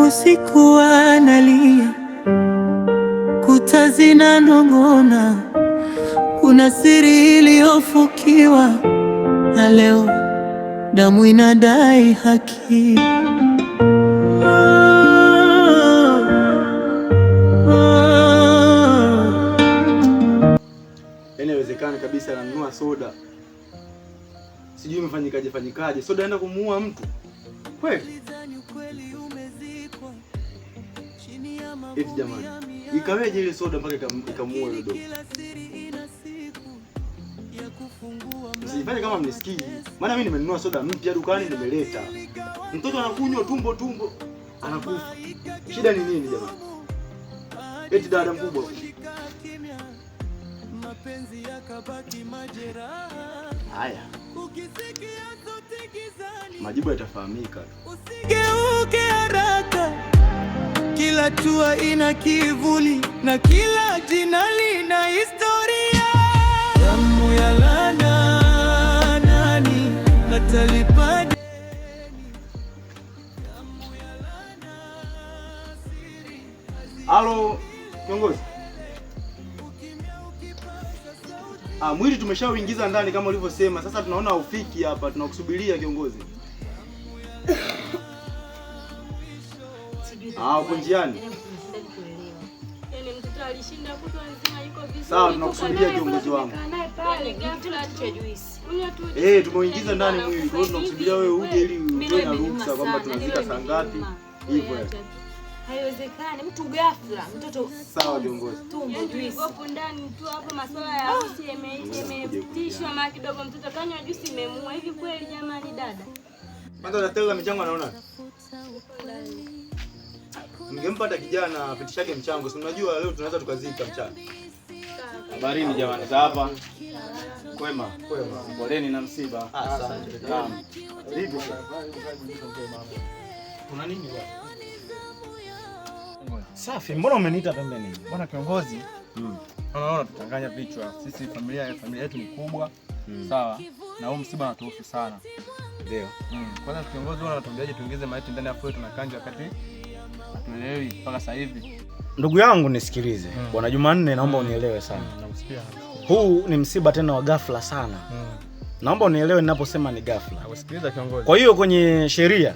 Usiku analia, kuta zinanong'ona, kuna siri iliyofukiwa, na leo damu inadai haki. Inawezekana kabisa ananunua soda, sijui imefanyikaje, soda aenda kumuua mtu kweli? Eti jamani, ikaweje ile soda mpaka ikamuua yule dogo? Msifanye kama mnisikii, maana mimi nimenunua soda mpya dukani, nimeleta. Mtoto anakunywa tumbo anakufa. Shida ni nini jamani? Eti dada mkubwa. Haya, majibu yatafahamika. Usigeuke haraka, kila hatua ina kivuli na kila jina lina historia. Damu ya laana, nani atalipa deni? Halo kiongozi. Mwili tumeshauingiza ndani kama ulivyosema. Sasa tunaona ufiki hapa, tunakusubiria kiongozi. Uko njiani? Yaani mtoto alishinda kutwa nzima yuko vizuri. Sawa, tunakusubiria kiongozi wangu. Tumeuingiza ndani mwili. Kwa hiyo tunakusubiria wewe uje ili utoe na ruhusa kwamba tunazika saa ngapi. Hivyo. Haiwezekani mtu ghafla mtoto. Sawa kiongozi. Tumbo juice. Hapo ndani tu hapo masuala ya harusi yametishwa mara kidogo mtoto kanywa juice imemuua. Hivi kweli jamani dada? Kwanza daktari wa michango anaona. Ningempata kijana apitishake mchango. Si unajua leo tunaweza tukazika mchana. Habarini jamani za hapa. Kwema. Poleni na msiba. Asante. Naam. Vipi? Kuna nini bwana? Safi, mbona umeniita pembeni? Bwana kiongozi, unaona tutanganya vichwa. Sisi familia yetu ni kubwa. Sawa. Na huu msiba unatuhusu sana. Ndio. Kwanza kiongozi, wewe unatuambiaje tuingize maiti ndani ya kwetu tunakanja wakati hatuelewi mpaka sasa hivi? Ndugu yangu nisikilize. Bwana Jumanne, naomba unielewe sana. Nakusikia. Huu ni msiba tena wa ghafla sana. Naomba unielewe ninaposema ni ghafla. Nakusikiliza kiongozi. Kwa hiyo kwenye sheria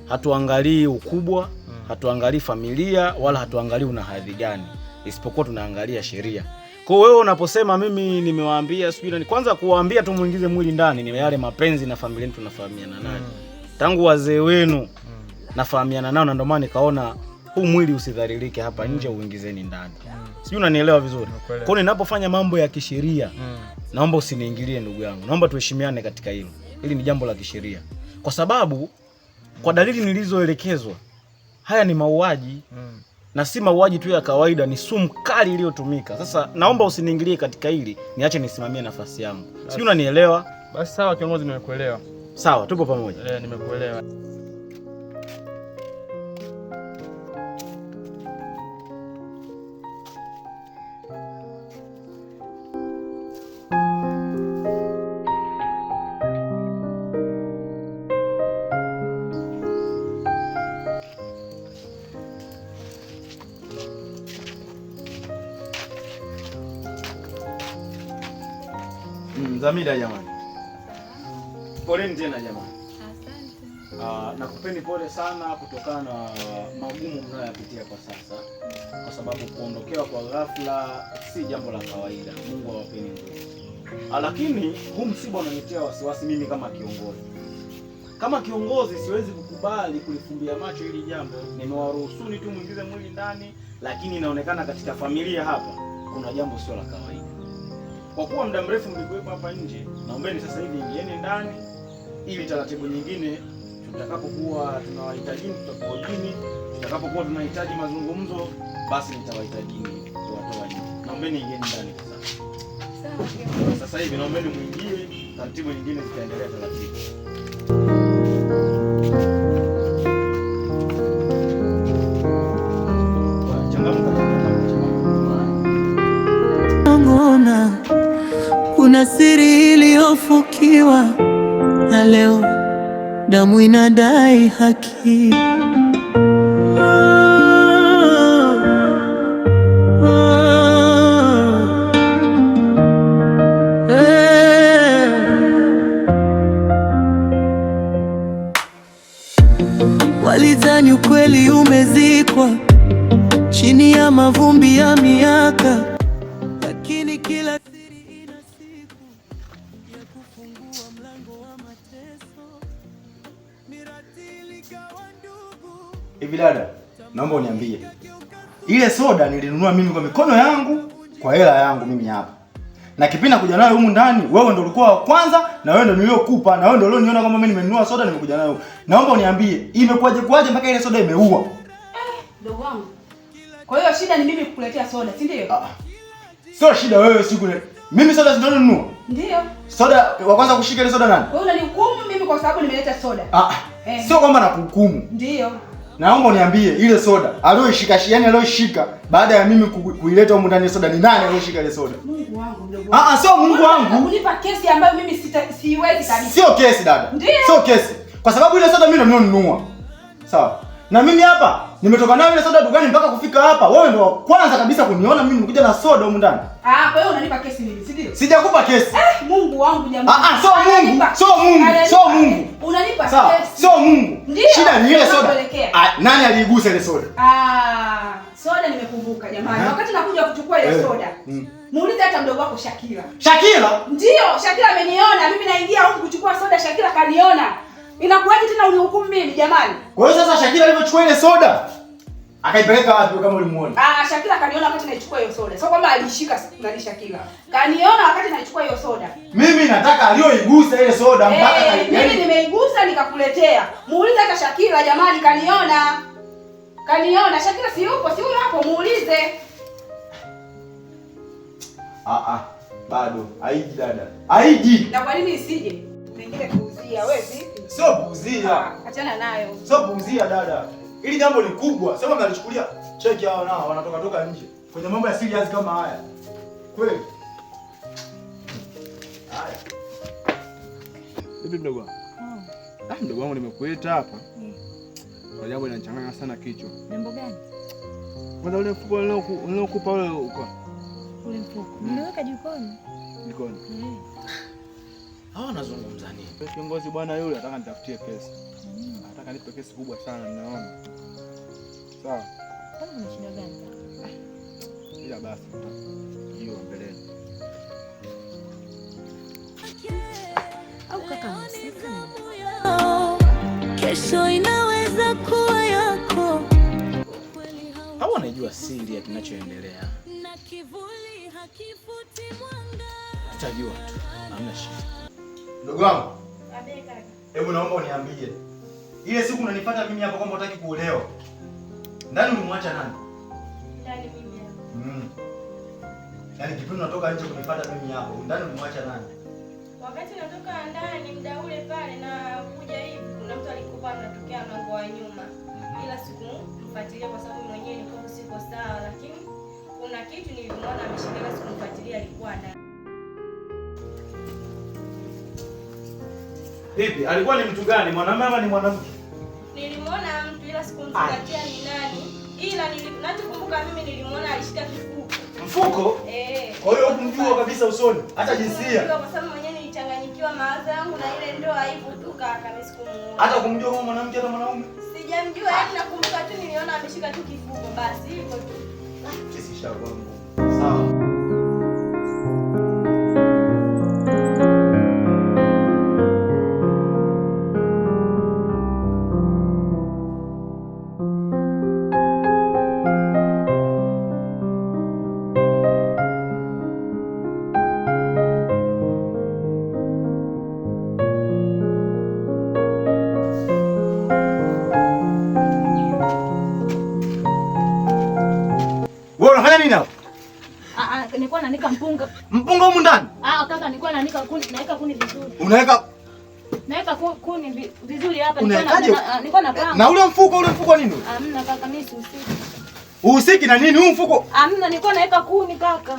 hatuangalii ukubwa, hatuangalii familia, wala hatuangalii una hadhi gani, isipokuwa tunaangalia sheria. Kwa hiyo wewe unaposema mimi nimewaambia sijui, kwanza kuwaambia tu muingize mwili ndani ni yale mapenzi na familia yetu tunafahamiana nayo. Tangu wazee wenu nafahamiana nao, na ndio maana nikaona huu mwili usidhalilike hapa nje, uingizeni ndani. Sijui unanielewa vizuri. Kwa hiyo ninapofanya mambo ya kisheria, naomba usiniingilie ndugu yangu. Naomba tuheshimiane katika hilo. Hili ni jambo la kisheria. Kwa sababu kwa dalili nilizoelekezwa, haya ni mauaji. Na si mauaji tu ya kawaida, ni sumu kali iliyotumika. Sasa naomba usiniingilie katika hili, niache nisimamie nafasi yangu. Sijui unanielewa? Basi sawa kiongozi, nimekuelewa. Sawa, tupo pamoja. Nimekuelewa. Zamida jamani. Poleni tena jamani. Asante. Nakupeni pole sana kutokana na magumu mnayopitia kwa sasa. Kwa sababu kuondokewa kwa ghafla si jambo la kawaida. Mungu awapeni nguvu. Lakini huu msiba unanitia wasiwasi mimi kama kiongozi. Kama kiongozi siwezi kukubali kulifumbia macho hili jambo. Nimewaruhusuni tu muingize mwili ndani, lakini inaonekana katika familia hapa kuna jambo sio la kawaida. Kwa kuwa muda mrefu mlikuwepo hapa nje, naombeni sasa hivi ingieni ndani ili taratibu nyingine tutakapokuwa tunawahitaji tutakuojini, tutakapokuwa tunahitaji mazungumzo basi nitawahitaji tuwatoa nje. Naombeni ingieni ndani sasa. Sawa. Sasa hivi naombeni muingie, taratibu nyingine zitaendelea taratibu. Kuna siri iliyofukiwa, na leo damu inadai haki. Walidhani ukweli umezikwa chini ya mavumbi ya miaka, lakini kila siri ina siku ya kufungua mlango wa mateso. Miratili kawa ndugu. Hivi dada, naomba uniambie, ile soda nilinunua mimi kwa mikono yangu, kwa hela yangu mimi hapa. Na kipindi kuja nayo humu ndani, wewe ndio ulikuwa wa kwanza na wewe ndio niliyokupa na wewe ndio ulioniona kama mimi nimenunua soda nimekuja nayo. Naomba uniambie, imekuaje mpaka ile soda imeua? Ndugu wangu. Kwa hiyo shida ni mimi kukuletea soda, si ndio? Sio shida wewe siku ile. Mimi soda ndio ninunua. Ndio. Soda wa kwanza kushika ile soda nani? Kwa hiyo unanihukumu mimi kwa sababu nimeleta soda. Sio kwamba nakuhukumu. Ndio. Naomba uniambie ile soda aliyoishika, yani aliyoishika baada ya mimi kuileta humu ndani soda ni nani aliyoshika ile soda? Mungu wangu mdogo wangu. Sio Mungu wangu. Unipa kesi ambayo mimi siwezi kabisa. Sio kesi dada. Ndio. Sio kesi. Kwa sababu ile soda mimi ndio ninunua. Sawa. Na mimi hapa nimetoka nayo ile soda dukani mpaka kufika hapa. Wewe ndio wa kwanza kabisa kuniona mimi nimekuja na soda humu ndani. Kwa hiyo unanipa kesi mimi, si ndio? Sijakupa kesi. Mungu wangu jamani. Sio Mungu. Sio Mungu. Sio Mungu. Unanipa kesi. Sio Mungu. Ndio. Shida ni ile soda. Nani aliigusa ile soda? Soda nimekumbuka jamani. Wakati nakuja kuchukua ile soda. Muulize hata mdogo wako Shakira. Shakira? Ndio, Shakira ameniona. Mimi naingia huko kuchukua soda, Shakira kaniona. Inakuwaje tena unihukumu mimi jamani? Kwa hiyo sasa Shakira alivyochukua ile soda akaipeleka wapi kama ulimuona? Shakira kaniona wakati naichukua hiyo soda. Sio kwamba alishika nani Shakira. Kaniona wakati naichukua hiyo soda. Mimi nataka aliyoigusa ile soda mpaka mimi nimeigusa nikakuletea. Muulize hata Shakira jamani kaniona. Kaniona Shakira si yupo, si huyo hapo muulize. Bado haiji dada. Haiji. Na kwa nini isije? Mengine kuuzia wewe vipi? Sio kuuzia. Achana nayo. Sio kuuzia dada. Hili jambo ni kubwa. Sema mnalichukulia cheki hao nao wanatoka nje. Kwenye mambo ya serious kama haya. Kweli. Haya. Vipi mdogo wangu? Mdogo wangu nimekuita hapa. Kwa jambo linachanganya sana kichwa. Jambo gani? Kwanza ule mfuko nilokupa ule uko. Ule mfuko. Nimeweka jikoni. Jikoni. Hao nazungumza nini? Kiongozi bwana yule anataka nitafutie kesi. Anataka nipe kesi kubwa sana ninaona. Sawa. Kama una shida gani? Ila basi hiyo mbeleni. Au kaka msika. Kesho inaweza kuwa yako. Hao wanajua siri ya kinachoendelea. Tutajua tu. Hamna shida. Ndugu wangu. Hebu naomba uniambie. Ile siku unanipata mimi hapa kwamba hutaki kuolewa. Ndani ulimwacha nani? Ndani mimi hapa. Yaani kipindi unatoka nje kunipata mimi hapa, ndani ulimwacha nani? Wakati natoka ndani muda ule pale na kuja hivi kuna mtu alikuwa anatokea mlango wa nyuma. Ila sikumfuatilia kwa sababu mwenyewe nilikuwa siko sawa, lakini kuna kitu nilimwona ameshika sikumfuatilia alikuwa ndani. Vipi? Alikuwa ni mtu gani? Mwanamume ama ni mwanamke? Nilimwona mtu ila sikumfuatilia ni nani. Ila ninachokumbuka mimi nilimwona alishika kifuko. Mfuko? Kwa hiyo hukumjua kabisa usoni, hata jinsia. Kwa sababu mwenyewe nilichanganyikiwa mawazo yangu na ile ndoa hivyo tu kaka mimi sikumuona. Hata kumjua kama mwanamke au mwanaume? Sijamjua, yaani nakumbuka tu niliona ameshika tu kifuko basi hivyo tu. Kesi shakuwa ngumu. Sawa. Unafanya nini hapo? Nilikuwa nanika mpunga. Mpunga humu ndani? Kaka nilikuwa nanika kuni, naweka kuni vizuri. Naweka kuni vizuri hapa nilikuwa napanga. Na ule mfuko nini? Hamna kaka mimi sihusiki. Uhusiki na nini huu mfuko? Hamna nilikuwa naweka kuni kaka.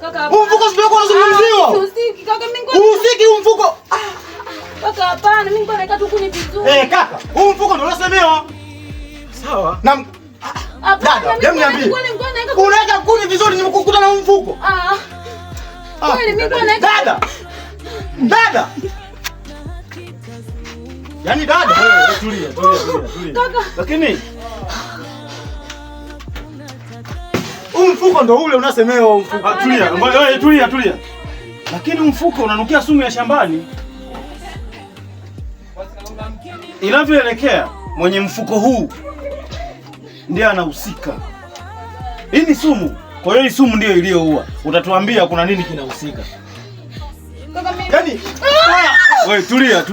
Kaka. Huu mfuko sio kwa unazungumziwa. Sihusiki kaka mimi ngoja. Uhusiki huu mfuko. Kaka hapana mimi nilikuwa naweka tu kuni vizuri. Kaka, huu mfuko ndio unasemewa. Sawa. Na dada, hebu niambie. Unaweka kuni vizuri nimekukuta na mfuko. Kweli mimi nilikuwa naweka. Dada. Yaani dada, wewe tulia. Lakini mfuko ndo ule unasemewa mfuko. Tulia. Lakini mfuko unanukia sumu ya shambani. Inavyoelekea mwenye mfuko huu ndiye anahusika. Hii ni sumu. Kwa hiyo hii sumu ndio iliyoua. Utatuambia kuna nini kinahusika. Yaani wewe tulia.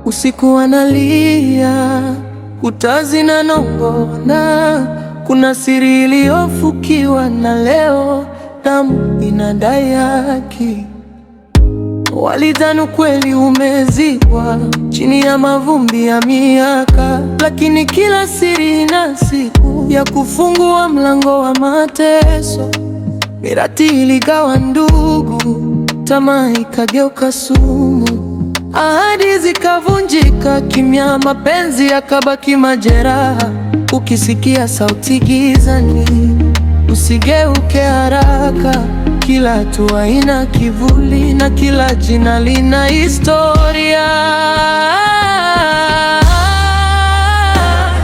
Usiku analia, kuta zinanong'ona, kuna siri iliyofukiwa na leo damu inadai haki. Walidhani kweli umezikwa chini ya mavumbi ya miaka, lakini kila siri ina siku ya kufungua mlango wa mateso. Mirati iligawa ndugu, tamaa ikageuka sumu, ahadi zikavunjika kimya, mapenzi yakabaki majeraha. Ukisikia sauti gizani, usigeuke haraka. Kila hatua ina kivuli na kila jina lina historia.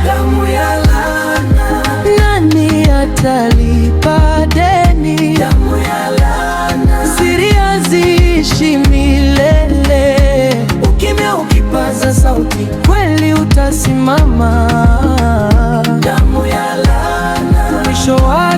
Damu ya laana, nani atalipa deni? Damu ya laana, siri haziishi milele. Ukimya ukipaza sauti, kweli utasimama. Damu ya laana, mwisho wa